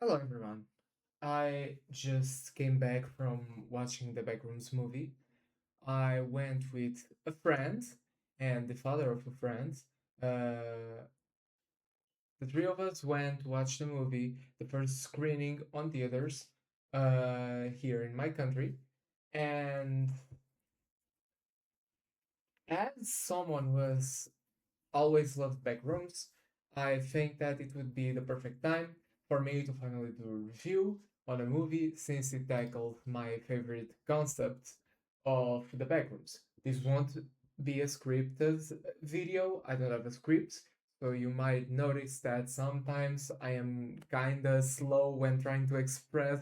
Hello, everyone. I just came back from watching the Backrooms movie. I went with a friend and the father of a friend. Uh, the three of us went to watch the movie, the first screening on theaters here in my country. And as someone was always loved Backrooms, I think that it would be the perfect time for me to finally do a review on a movie since it tackled my favorite concept of the Backrooms. This won't be a scripted video, I don't have a script, so you might notice that sometimes I am kinda slow when trying to express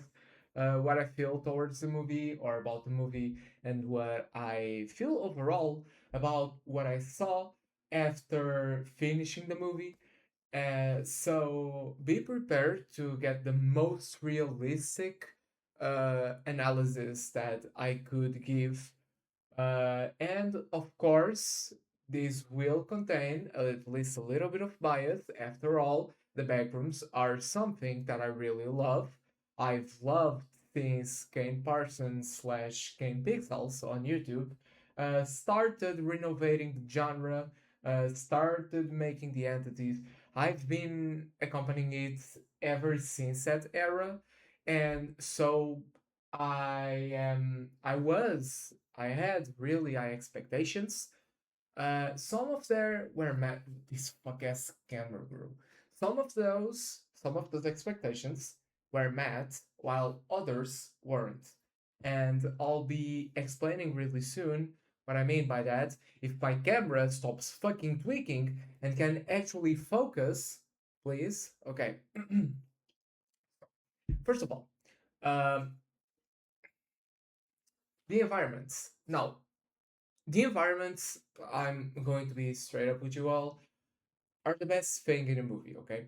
what I feel towards the movie or about the movie and what I feel overall about what I saw after finishing the movie. So be prepared to get the most realistic analysis that I could give. And of course, this will contain at least a little bit of bias. After all, the backrooms are something that I really love. I've loved since Kane Parsons slash Kane Pixels on YouTube started renovating the genre, started making the entities. I've been accompanying it ever since that era, and so I had really high expectations. Some of there were met this fuck ass camera grew. Some of those expectations were met while others weren't. And I'll be explaining really soon what I mean by that. If my camera stops fucking tweaking and can actually focus, please. Okay. First of all, um, the environments. Now, the environments, I'm going to be straight up with you all, are the best thing in a movie, okay?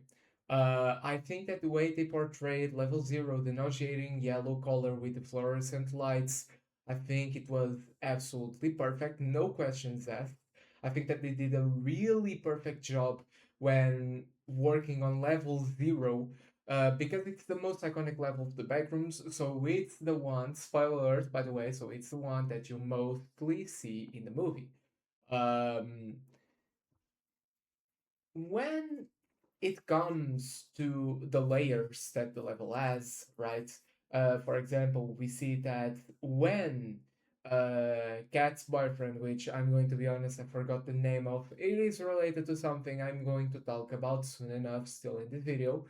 I think that the way they portrayed Level Zero, the nauseating yellow color with the fluorescent lights, I think it was absolutely perfect. No questions asked. I think that they did a really perfect job when working on Level Zero, because it's the most iconic level of the Backrooms. So it's the one, spoiler alert, by the way, so it's the one that you mostly see in the movie. Um, when it comes to the layers that the level has, right? For example, we see that when Cat's boyfriend, which I'm going to be honest, I forgot the name of, it is related to something I'm going to talk about soon enough, still in this video.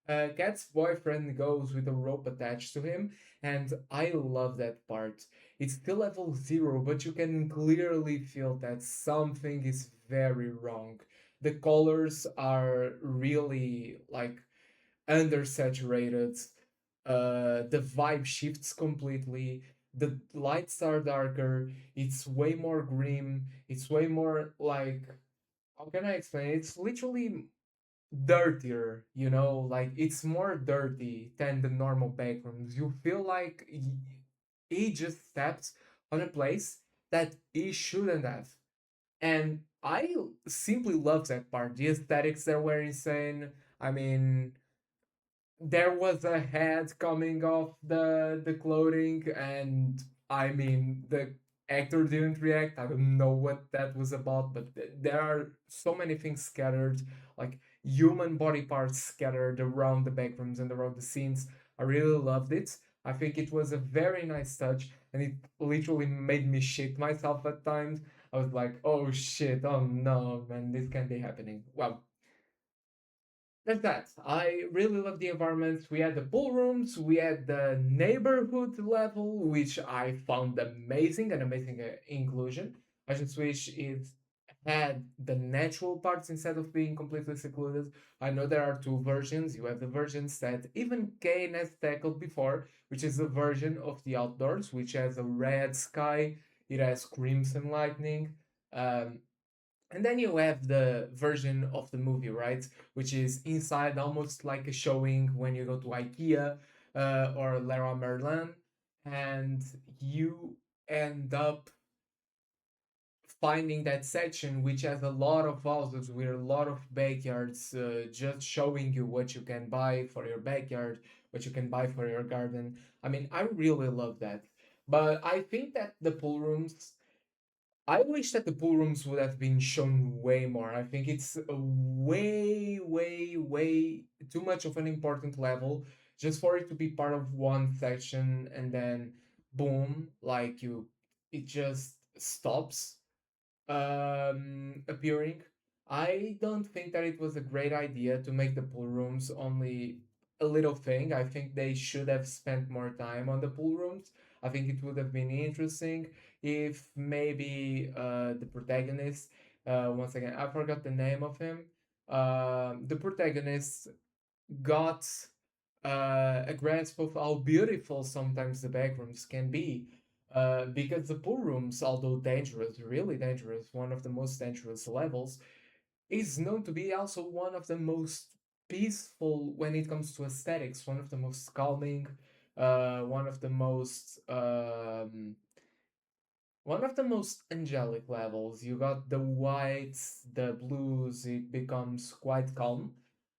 Cat's boyfriend goes with a rope attached to him, and I love that part. It's still level zero, but you can clearly feel that something is very wrong. The colors are really like undersaturated. The vibe shifts completely. The lights are darker. It's way more grim. It's way more like, how can I explain it? It's literally dirtier, like it's more dirty than the normal backrooms. You feel like he just stepped on a place that he shouldn't have. And I simply love that part. The aesthetics there were insane. I mean, there was a head coming off the clothing, and I mean the actor didn't react. I don't know what that was about, but there are so many things scattered, like human body parts scattered around the backrooms and around the scenes. I really loved it. I think it was a very nice touch, and it literally made me shit myself at times. I was like, oh shit, oh no, man, this can't be happening. Well, there's that. I really love the environments. We had the ballrooms, we had the neighborhood level, which I found amazing, an amazing inclusion. I just wish it had the natural parts instead of being completely secluded. I know there are two versions. You have the versions that even Kane has tackled before, which is the version of the outdoors, which has a red sky, it has crimson lightning. Um, and then you have the version of the movie, right? Which is inside, almost like a showing when you go to IKEA or Leroy Merlin, and you end up finding that section which has a lot of houses with a lot of backyards, just showing you what you can buy for your backyard, what you can buy for your garden. I mean, I really love that. But I think that the pool rooms, I wish that the pool rooms would have been shown way more. I think it's a way, way, way too much of an important level just for it to be part of one section and then boom, like you, it just stops appearing. I don't think that it was a great idea to make the pool rooms only a little thing. I think they should have spent more time on the pool rooms. I think it would have been interesting if maybe the protagonist, once again, I forgot the name of him. The protagonist got a grasp of how beautiful sometimes the backrooms can be. Because the pool rooms, although dangerous, really dangerous, one of the most dangerous levels, is known to be also one of the most peaceful when it comes to aesthetics, one of the most calming, one of the most angelic levels. You got the whites, the blues, it becomes quite calm.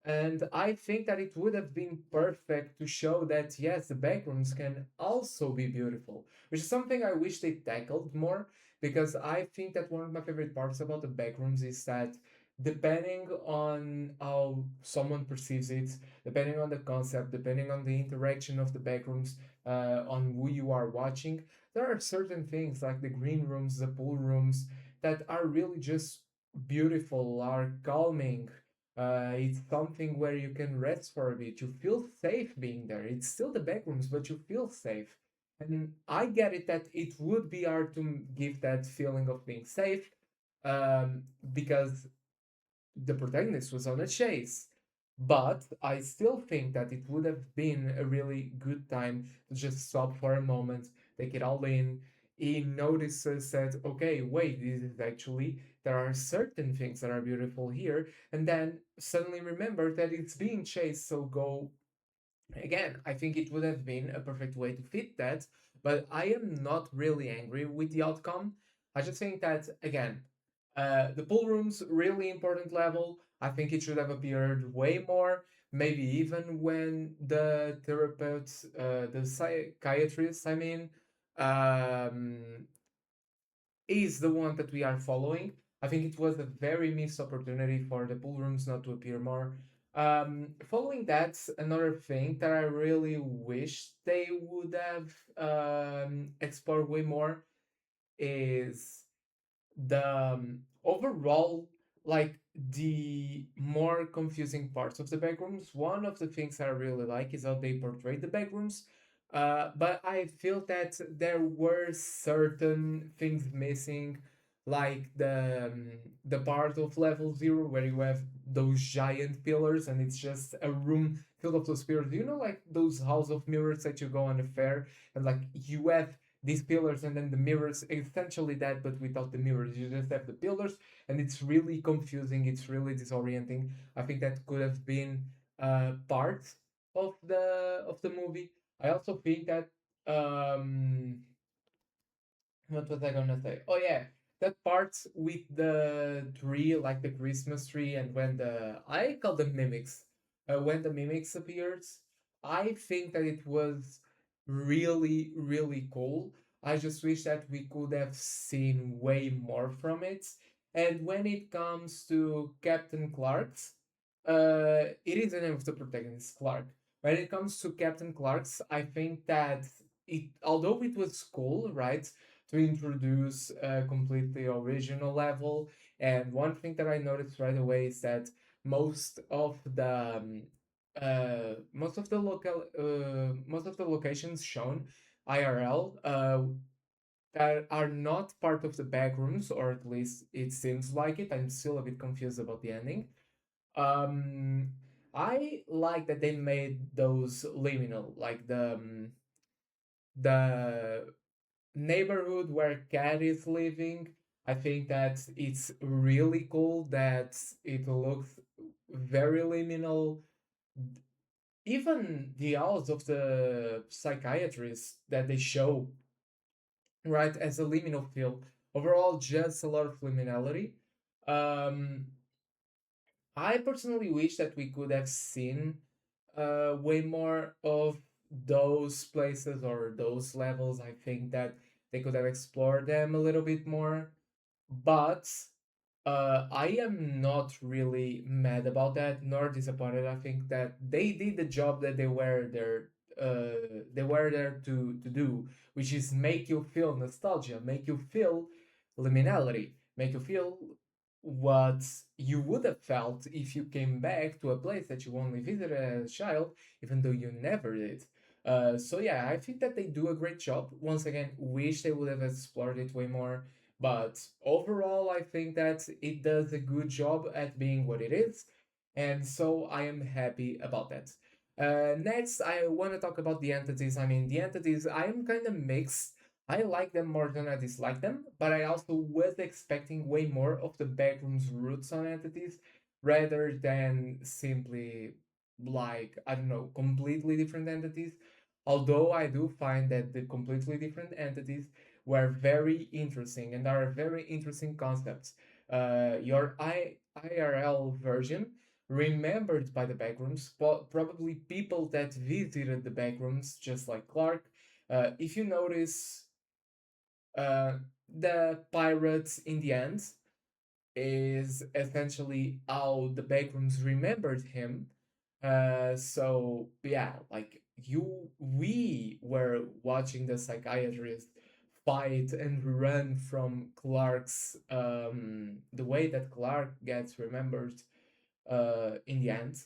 And I think that it would have been perfect to show that yes, the backrooms can also be beautiful, which is something I wish they tackled more, because I think that one of my favorite parts about the backrooms is that depending on how someone perceives it, depending on the concept, depending on the interaction of the backrooms, on who you are watching, there are certain things like the green rooms, the pool rooms that are really just beautiful, are calming. It's something where you can rest for a bit. You feel safe being there. It's still the back rooms, but you feel safe. And I get it that it would be hard to give that feeling of being safe, um, because the protagonist was on a chase. But I still think that it would have been a really good time to just stop for a moment, take it all in. He notices that, okay, wait, this is actually, there are certain things that are beautiful here, and then suddenly remember that it's being chased, so go again. I think it would have been a perfect way to fit that, but I am not really angry with the outcome. I just think that, again, the pool room's really important level. I think it should have appeared way more. Maybe even when the therapeuts, the psychiatrist, I mean, um, is the one that we are following. I think it was a very missed opportunity for the pool rooms not to appear more. Following that, another thing that I really wish they would have explored way more is the overall, like, the more confusing parts of the backrooms. One of the things I really like is how they portray the backrooms, but I feel that there were certain things missing, like the part of level zero where you have those giant pillars and it's just a room filled of those pillars. You know, like those house of mirrors that you go on a fair, and like you have these pillars and then the mirrors, essentially that, but without the mirrors. You just have the pillars, and it's really confusing, it's really disorienting. I think that could have been part of the movie. I also think that what was I gonna say? Oh yeah, that part with the tree, like the Christmas tree, and when the, I call them mimics, when the mimics appears, I think that it was really really cool. I just wish that we could have seen way more from it. And when it comes to Captain Clark's, it is the name of the protagonist, Clark. When it comes to Captain Clark's, I think that it, although it was cool, right, to introduce a completely original level. And one thing that I noticed right away is that most of the locations shown IRL, that are not part of the backrooms, or at least it seems like it. I'm still a bit confused about the ending. Um, I like that they made those liminal, like the neighborhood where Cat is living. I think that it's really cool that it looks very liminal. Even the house of the psychiatrist that they show, right, as a liminal field overall, just a lot of liminality. Um, I personally wish that we could have seen way more of those places or those levels. I think that they could have explored them a little bit more. But I am not really mad about that, nor disappointed. I think that they did the job that they were there to do, which is make you feel nostalgia, make you feel liminality, make you feel what you would have felt if you came back to a place that you only visited as a child, even though you never did. So yeah, I think that they do a great job. Once again, wish they would have explored it way more, but overall, I think that it does a good job at being what it is, and so I am happy about that. Next, I want to talk about the entities. I mean, the entities, I am kind of mixed. I like them more than I dislike them, but I also was expecting way more of the Backrooms roots on entities rather than simply, like, I don't know, completely different entities. Although I do find that the completely different entities were very interesting and are very interesting concepts. Your IRL version, remembered by the backrooms, probably people that visited the backrooms, just like Clark. If you notice, uh, the pirates in the end is essentially how the backrooms remembered him. So yeah, like we were watching the psychiatrist fight and run from Clark's the way that Clark gets remembered in the end.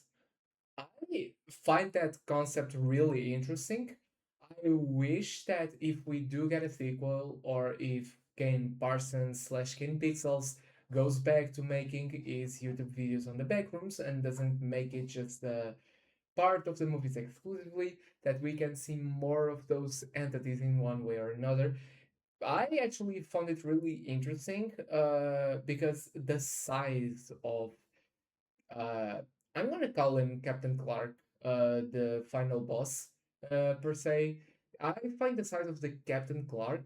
I find that concept really interesting. I wish that if we do get a sequel, or if Kane Parsons slash Kane Pixels goes back to making his YouTube videos on the backrooms and doesn't make it just a part of the movies exclusively, that we can see more of those entities in one way or another. I actually found it really interesting because the size of uh, I'm gonna call him Captain Clark, the final boss, per se. I find the size of the Captain Clark.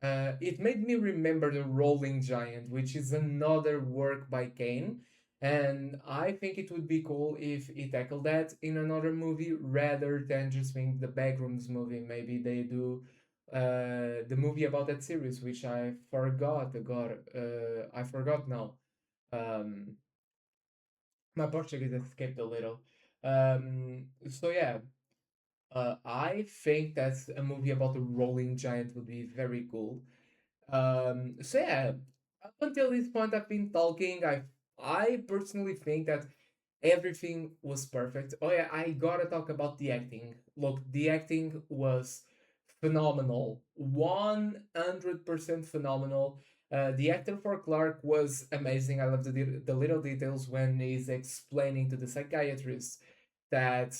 It made me remember the Rolling Giant, which is another work by Kane, and I think it would be cool if he tackled that in another movie rather than just being the Backrooms movie. Maybe they do the movie about that series, which I forgot. God, I forgot now. Um, my Portuguese escaped a little. So yeah, I think that a movie about a rolling giant would be very cool. So yeah, up until this point, I've been talking. I personally think that everything was perfect. Oh yeah, I gotta talk about the acting. Look, the acting was phenomenal, 100% phenomenal. The actor for Clark was amazing. I love the little details when he's explaining to the psychiatrist that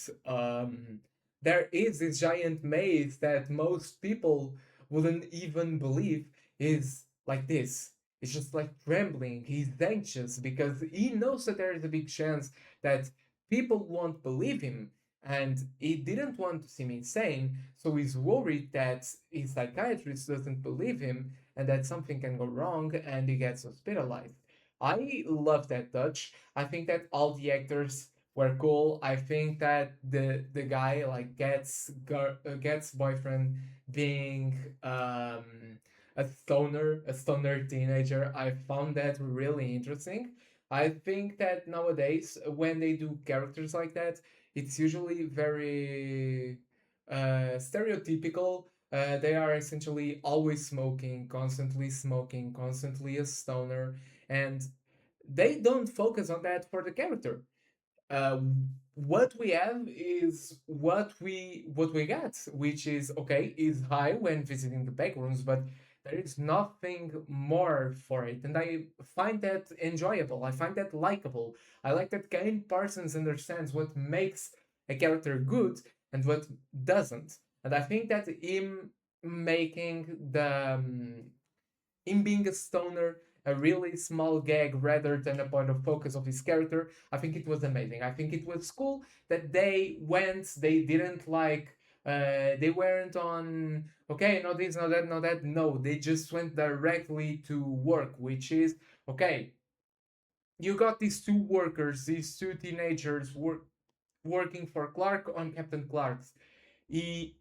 there is this giant maze that most people wouldn't even believe is like this. It's just like trembling. He's anxious because he knows that there is a big chance that people won't believe him. And he didn't want to seem insane, so he's worried that his psychiatrist doesn't believe him and that something can go wrong and he gets hospitalized. I love that touch. I think that all the actors were cool. I think that the guy like gets boyfriend being a stoner teenager. I found that really interesting. I think that nowadays when they do characters like that, it's usually very stereotypical. They are essentially always smoking, constantly a stoner, and they don't focus on that for the character. uh, what we have is what we got, which is okay, is high when visiting the backrooms, but there is nothing more for it, and I find that enjoyable. I find that likable. I like that Kane Parsons understands what makes a character good and what doesn't, and I think that him making him being a stoner a really small gag rather than a point of focus of his character. I think it was amazing. I think it was cool that they didn't like They weren't on, okay, no this, no that, no that. No, they just went directly to work, which is, okay, you got these two workers, these two teenagers working for Clark on Captain Clark's. He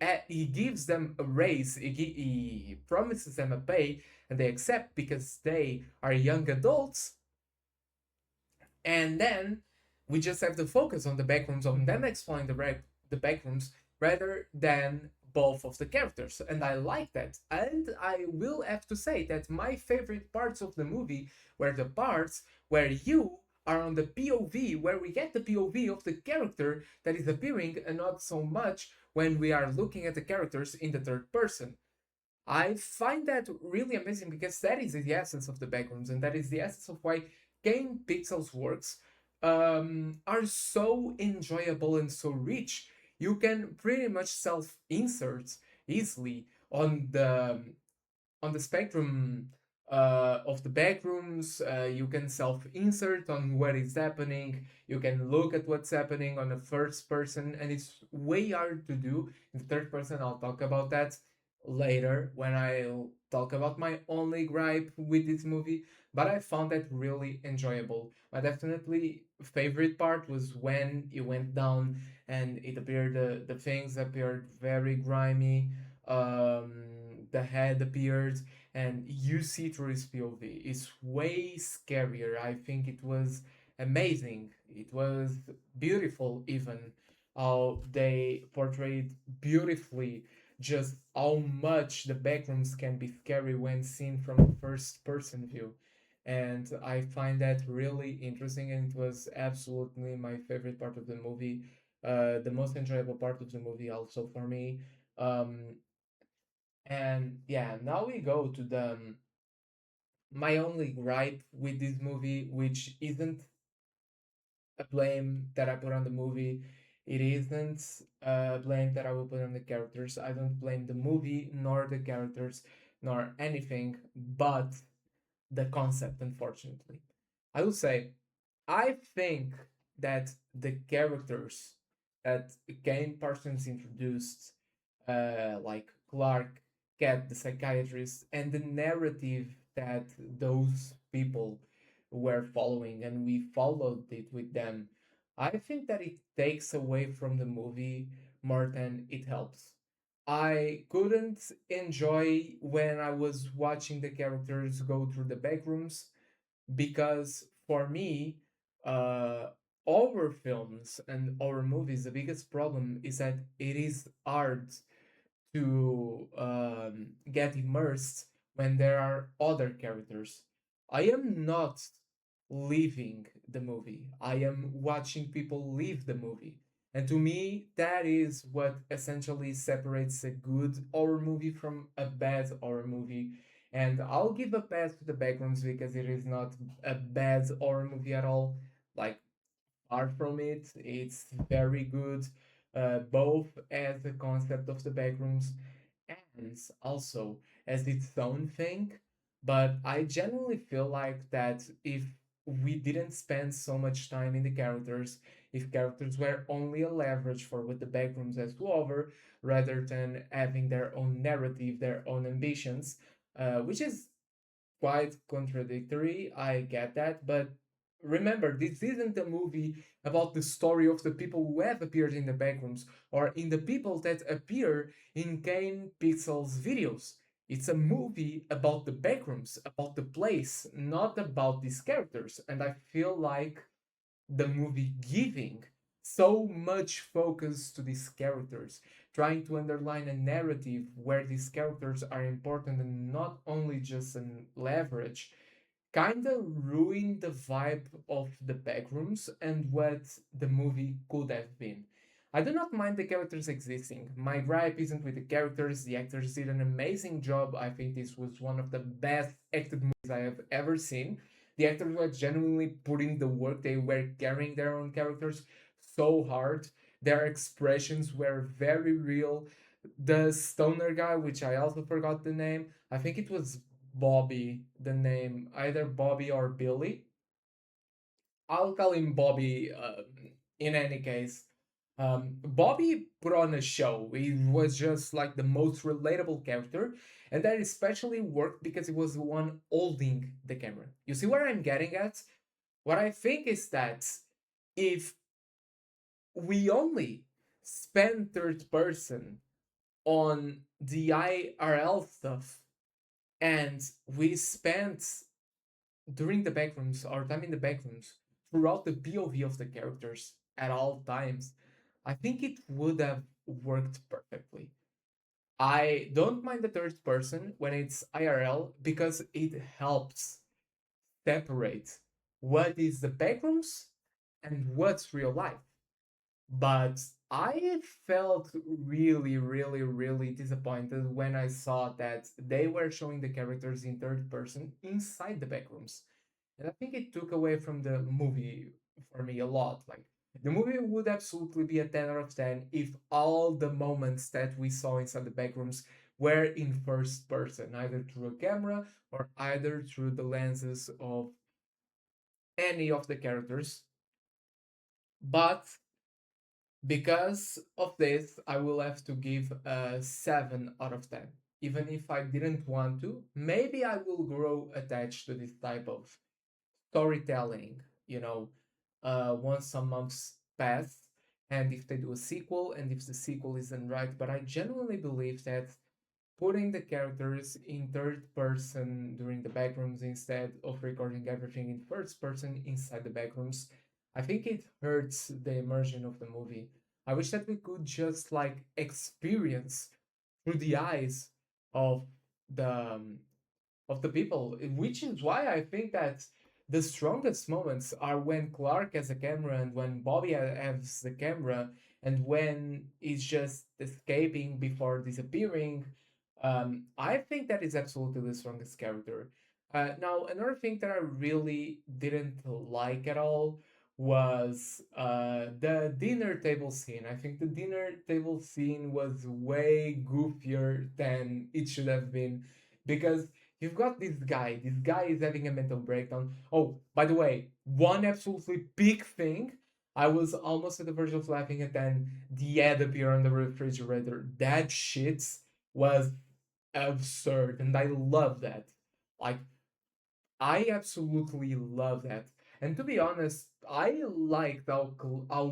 gives them a raise, he promises them a pay, and they accept because they are young adults. And then we just have to focus on the backrooms, on them exploring the backrooms rather than both of the characters. And I like that. And I will have to say that my favorite parts of the movie were the parts where you are on the POV, where we get the POV of the character that is appearing, and not so much when we are looking at the characters in the third person. I find that really amazing because that is the essence of the backrooms, and that is the essence of why Game Pixels works are so enjoyable and so rich. You can pretty much self insert easily on the spectrum of the backrooms. You can self insert on what is happening. You can look at what's happening on the first person, and it's way hard to do in the third person. I'll talk about that later when I'll talk about my only gripe with this movie. But I found that really enjoyable. My definitely favorite part was when it went down and it appeared, the things appeared very grimy. The head appeared and you see through his POV. It's way scarier. I think it was amazing. It was beautiful, even how they portrayed beautifully just how much the backrooms can be scary when seen from a first person view. And I find that really interesting, and it was absolutely my favorite part of the movie. The most enjoyable part of the movie, also for me. Um, and yeah, now we go to the my only gripe with this movie, which isn't a blame that I put on the movie. It isn't a blame that I will put on the characters. I don't blame the movie, nor the characters, nor anything, but the concept, unfortunately. I will say, I think that the characters that Game Parsons introduced, like Clark, Cat, the psychiatrist, and the narrative that those people were following, and we followed it with them, I think that it takes away from the movie more than it helps. I couldn't enjoy when I was watching the characters go through the backrooms because for me, uh, horror films and horror movies, the biggest problem is that it is hard to get immersed when there are other characters. I am not living the movie. I am watching people live the movie. And to me, that is what essentially separates a good horror movie from a bad horror movie. And I'll give a pass to the Backrooms because it is not a bad horror movie at all. Like, far from it. It's very good, both as the concept of the backrooms and also as its own thing. But I genuinely feel like that if we didn't spend so much time in the characters, if characters were only a leverage for what the backrooms has to offer, rather than having their own narrative, their own ambitions, which is quite contradictory. I get that, but remember, this isn't a movie about the story of the people who have appeared in the backrooms or in the people that appear in Kane Pixel's videos. It's a movie about the backrooms, about the place, not about these characters. And I feel like the movie giving so much focus to these characters, trying to underline a narrative where these characters are important and not only just a leverage, kind of ruined the vibe of the backrooms and what the movie could have been. I do not mind the characters existing. My gripe isn't with the characters. The actors did an amazing job. I think this was one of the best acted movies I have ever seen. The actors were genuinely putting the work. They were carrying their own characters so hard. Their expressions were very real. The stoner guy, which I also forgot the name, I think it was Bobby, the name, either Bobby or Billy. I'll call him Bobby in any case. Bobby put on a show. He was just like the most relatable character, and that especially worked because he was the one holding the camera. You see where I'm getting at? What I think is that if we only spend third person on the IRL stuff and we spent during the backrooms, our time in the backrooms, throughout the POV of the characters at all times, I think it would have worked perfectly. I don't mind the third person when it's IRL because it helps separate what is the backrooms and what's real life. But I felt really, really, really disappointed when I saw that they were showing the characters in third person inside the backrooms. And I think it took away from the movie for me a lot. Like, the movie would absolutely be a 10 out of 10 if all the moments that we saw inside the backrooms were in first person, either through a camera or either through the lenses of any of the characters. But because of this, I will have to give a 7 out of 10. Even if I didn't want to, maybe I will grow attached to this type of storytelling, once some months pass, and if they do a sequel, and if the sequel isn't right. But I genuinely believe that putting the characters in third person during the backrooms instead of recording everything in first person inside the backrooms, I think it hurts the immersion of the movie. I wish that we could just like experience through the eyes of the of the people, which is why I think that the strongest moments are when Clark has a camera and when Bobby has the camera and when he's just escaping before disappearing. I think that is absolutely the strongest character. Now, another thing that I really didn't like at all was the dinner table scene. I think the dinner table scene was way goofier than it should have been because you've got this guy. This guy is having a mental breakdown. Oh, by the way, one absolutely big thing. I was almost at the verge of laughing, and then the ad appeared on the refrigerator. That shit was absurd, and I love that. Like, I absolutely love that. And to be honest, I liked how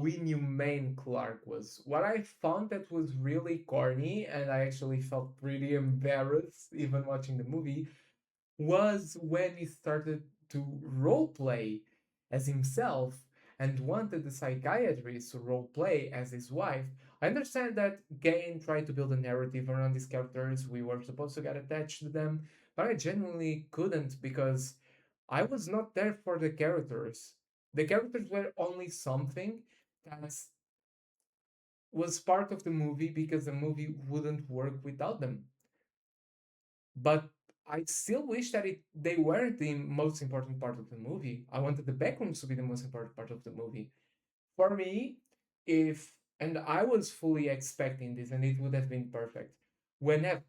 inhumane Clark was. What I found that was really corny, and I actually felt pretty embarrassed even watching the movie, was when he started to roleplay as himself and wanted the psychiatrist to roleplay as his wife. I understand that Gain tried to build a narrative around these characters. We were supposed to get attached to them, but I genuinely couldn't because I was not there for the characters. The characters were only something that was part of the movie because the movie wouldn't work without them. But I still wish that they weren't the most important part of the movie. I wanted the backrooms to be the most important part of the movie. For me, if and I was fully expecting this, and it would have been perfect. Whenever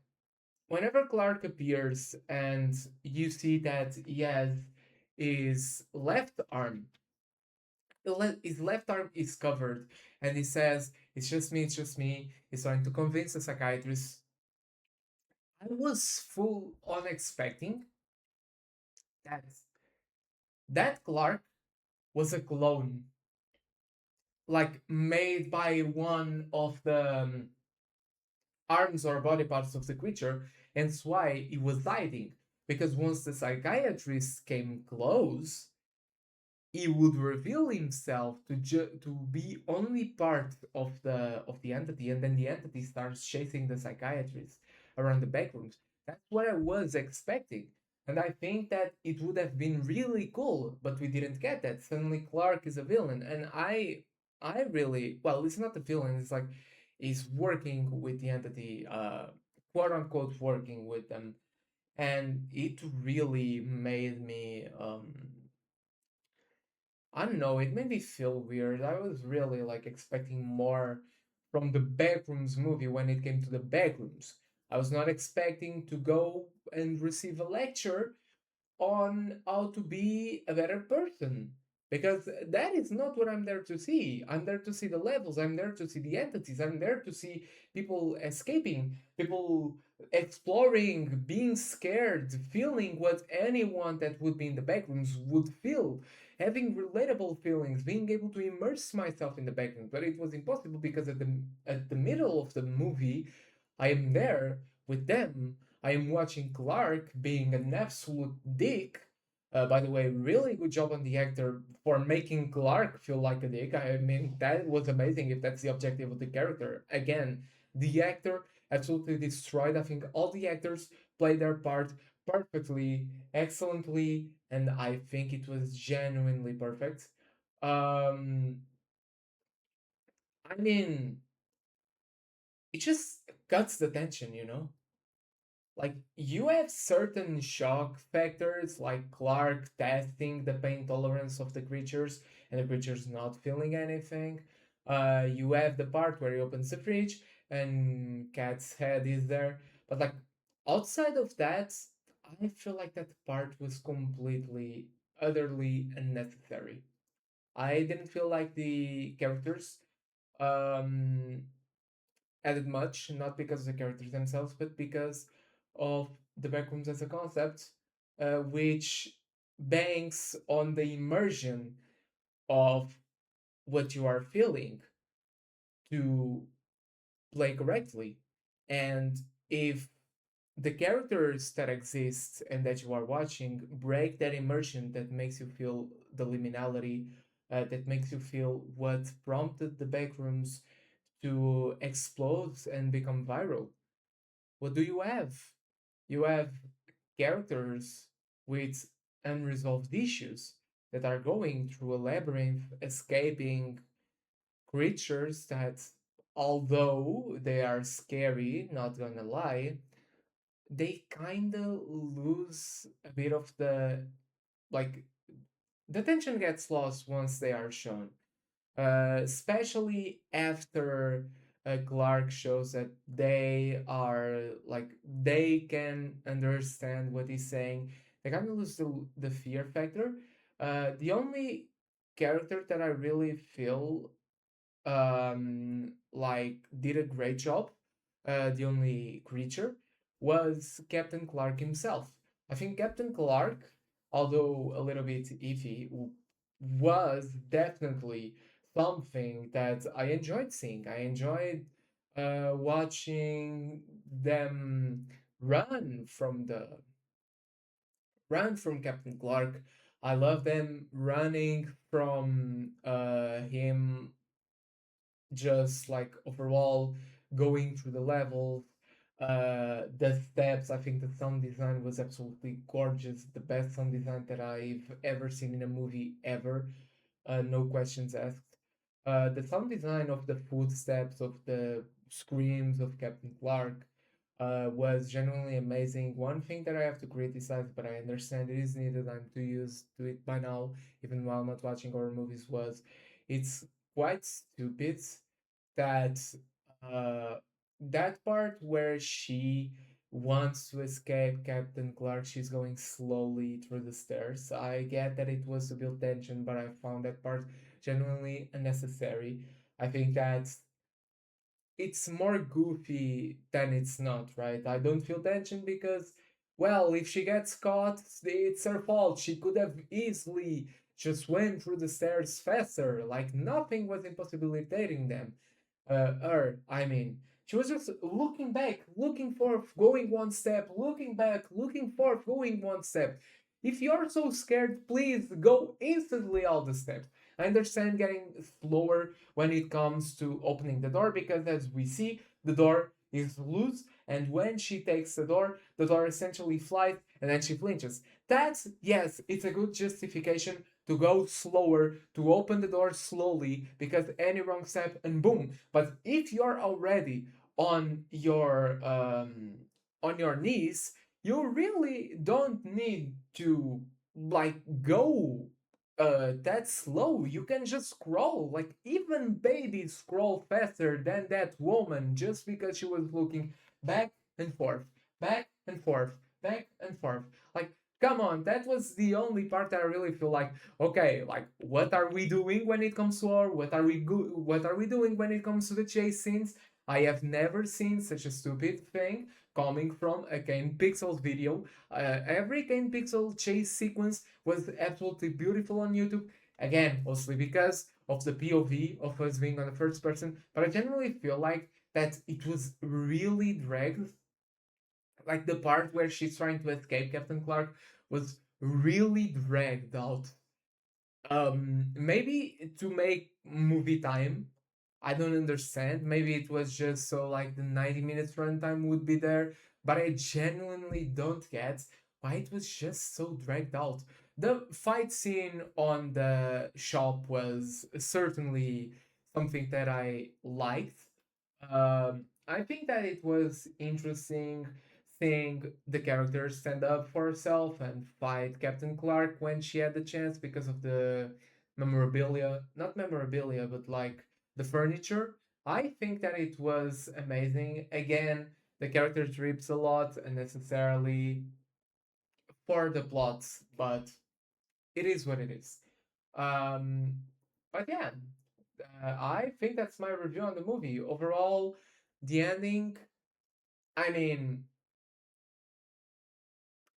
whenever Clark appears and you see that he has his left arm, his left arm is covered, and he says, "It's just me, it's just me." He's trying to convince the psychiatrist. I was full on expecting that Clark was a clone, like made by one of the arms or body parts of the creature, and that's why he was hiding. Because once the psychiatrist came close, he would reveal himself to be only part of the entity, and then the entity starts chasing the psychiatrist around the backrooms. That's what I was expecting, and I think that it would have been really cool, but we didn't get that. Suddenly, Clark is a villain, and I really, well, it's not a villain. It's like he's working with the entity, quote unquote, working with them, and it really made me I don't know, it made me feel weird. I was really like expecting more from the Backrooms movie when it came to the Backrooms. I was not expecting to go and receive a lecture on how to be a better person. because that is not what I'm there to see. I'm there to see the levels, I'm there to see the entities, I'm there to see people escaping, people exploring, being scared, feeling what anyone that would be in the backrooms would feel, having relatable feelings, being able to immerse myself in the backrooms. But it was impossible because at the middle of the movie, I am there with them. I am watching Clark being an absolute dick. By the way, really good job on the actor for making Clark feel like a dick. I mean, that was amazing if that's the objective of the character. Again, the actor absolutely destroyed. I think all the actors played their part perfectly, excellently, and I think it was genuinely perfect. Um, I mean, it just cuts the tension, you know? Like, you have certain shock factors, like Clark testing the pain tolerance of the creatures and the creatures not feeling anything. You have the part where he opens the fridge and Cat's head is there. But, like, outside of that, I feel like that part was completely, utterly unnecessary. I didn't feel like the characters um, added much, not because of the characters themselves, but because of the backrooms as a concept, which banks on the immersion of what you are feeling to play correctly. And if the characters that exist and that you are watching break that immersion that makes you feel the liminality, that makes you feel what prompted the backrooms to explode and become viral, what do you have? You have characters with unresolved issues that are going through a labyrinth, escaping creatures that, although they are scary, not gonna lie, they kinda lose a bit of like, the tension gets lost once they are shown, especially after Clark shows that they are like they can understand what he's saying. They kind of lose the fear factor. The only character that I really feel like did a great job. The only creature was Captain Clark himself. I think Captain Clark, although a little bit iffy, was definitely something that I enjoyed seeing. I enjoyed watching them run from the run from Captain Clark. I love them running from him, just like overall going through the levels, the steps. I think the sound design was absolutely gorgeous, the best sound design that I've ever seen in a movie ever, no questions asked. The sound design of the footsteps, of the screams of Captain Clark, was genuinely amazing. One thing that I have to criticize, but I understand it is needed, I'm too used to it by now, even while not watching horror movies, was it's quite stupid that uh, that part where she wants to escape Captain Clark, she's going slowly through the stairs. I get that it was to build tension, but I found that part genuinely unnecessary. I think that it's more goofy than it's not, right? I don't feel tension because, well, if she gets caught, it's her fault. She could have easily just went through the stairs faster. Like nothing was impossibilitating them. Her, I mean. She was just looking back, looking forth, going one step, looking back, looking forth, going one step. If you're so scared, please go instantly all the steps. I understand getting slower when it comes to opening the door because, as we see, the door is loose, and when she takes the door essentially flies and then she flinches. That's, yes, it's a good justification to go slower, to open the door slowly, because any wrong step and boom. But if you're already on your on your knees, you really don't need to like go that slow. You can just scroll. Like even babies scroll faster than that woman just because she was looking back and forth, back and forth, back and forth. Like Come on, that was the only part that I really feel like, okay, like what are we doing when it comes to war? What are we doing when it comes to the chase scenes? I have never seen such a stupid thing coming from a Kane Pixel video. Every Kane Pixel chase sequence was absolutely beautiful on YouTube. Again, mostly because of the POV of us being on the first person, but I generally feel like that it was really dragged, like the part where she's trying to escape Captain Clark was really dragged out. Maybe to make movie time. I don't understand. Maybe it was just so like the 90 minutes runtime would be there, but I genuinely don't get why it was just so dragged out. The fight scene on the shop was certainly something that I liked. I think that it was interesting seeing the character stand up for herself and fight Captain Clark when she had the chance because of the memorabilia, not memorabilia, but like the furniture. I think that it was amazing. Again, the character trips a lot unnecessarily for the plots, but it is what it is. Um, but yeah, I think that's my review on the movie. Overall, the ending, I mean,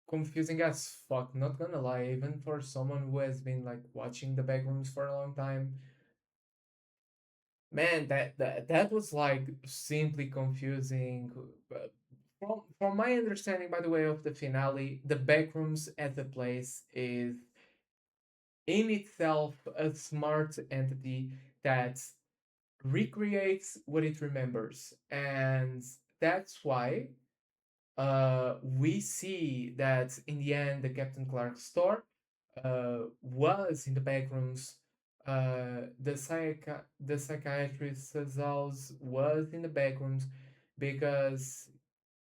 confusing as fuck, not gonna lie, even for someone who has been like watching the Backrooms for a long time. Man, that was like simply confusing. From my understanding, by the way, of the finale, the Backrooms as a place is in itself a smart entity that recreates what it remembers, and that's why we see that in the end, the Captain Clark store was in the Backrooms. The psychiatrist's house was in the Backrooms because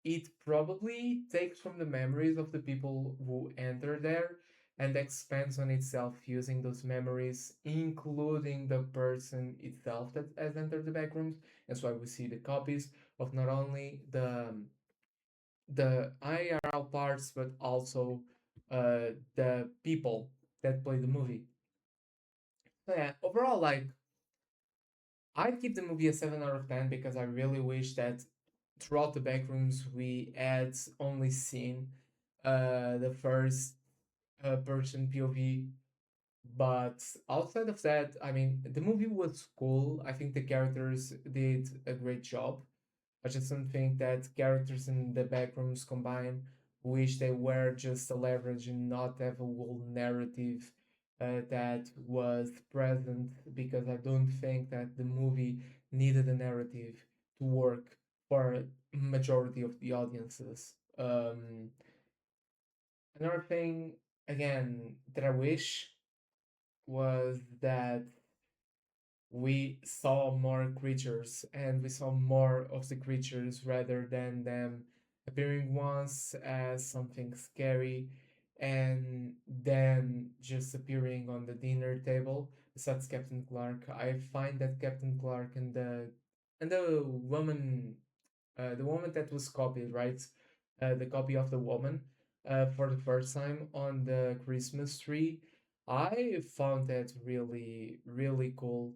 it probably takes from the memories of the people who enter there and expands on itself using those memories, including the person itself that has entered the Backrooms. That's why we see the copies of not only the IRL parts, but also the people that play the movie. So yeah, overall, like I'd give the movie a 7 out of 10 because I really wish that throughout the Backrooms we had only seen the first person POV. But outside of that, I mean, the movie was cool. I think the characters did a great job. I just don't think that characters in the Backrooms combined wish they were just a leverage and not have a whole narrative that was present, because I don't think that the movie needed a narrative to work for majority of the audiences. Another thing, again, that I wish was that we saw more creatures and we saw more of the creatures rather than them appearing once as something scary and then just appearing on the dinner table besides Captain Clark. I find that Captain Clark and the woman that was copied, right? The copy of the woman for the first time on the Christmas tree. I found that really, really cool.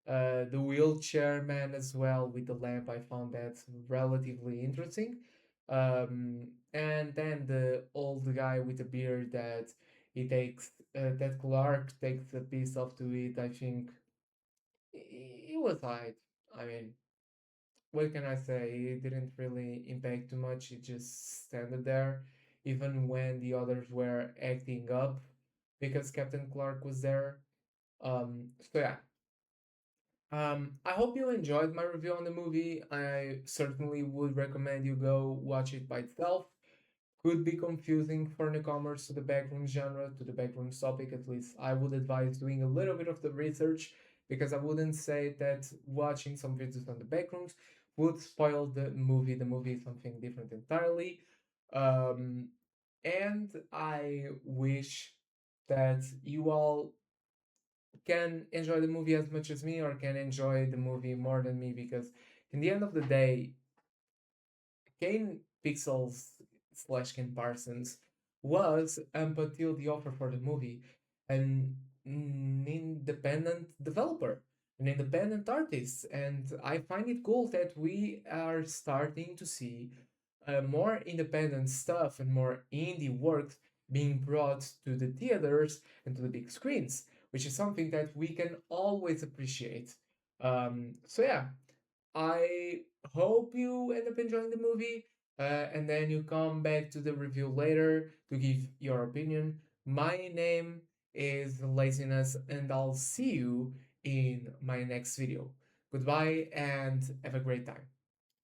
The wheelchair man as well with the lamp, I found that relatively interesting. And then the old guy with the beard that Clark takes a piece of to eat. I think it was right. I mean, what can I say? It didn't really impact too much. It just standed there, even when the others were acting up because Captain Clark was there. So yeah. I hope you enjoyed my review on the movie. I certainly would recommend you go watch it by itself. Could be confusing for newcomers to the backroom genre, to the backroom topic at least. I would advise doing a little bit of the research because I wouldn't say that watching some videos on the backrooms would spoil the movie. The movie is something different entirely. Um, and I wish that you all can enjoy the movie as much as me or can enjoy the movie more than me, because in the end of the day, Kane Pixels slash Ken Parsons was up until the offer for the movie an independent developer, an independent artist, and I find it cool that we are starting to see more independent stuff and more indie works being brought to the theaters and to the big screens, which is something that we can always appreciate. So yeah, I hope you end up enjoying the movie, and then you come back to the review later to give your opinion. My name is Laziness, and I'll see you in my next video. Goodbye and have a great time.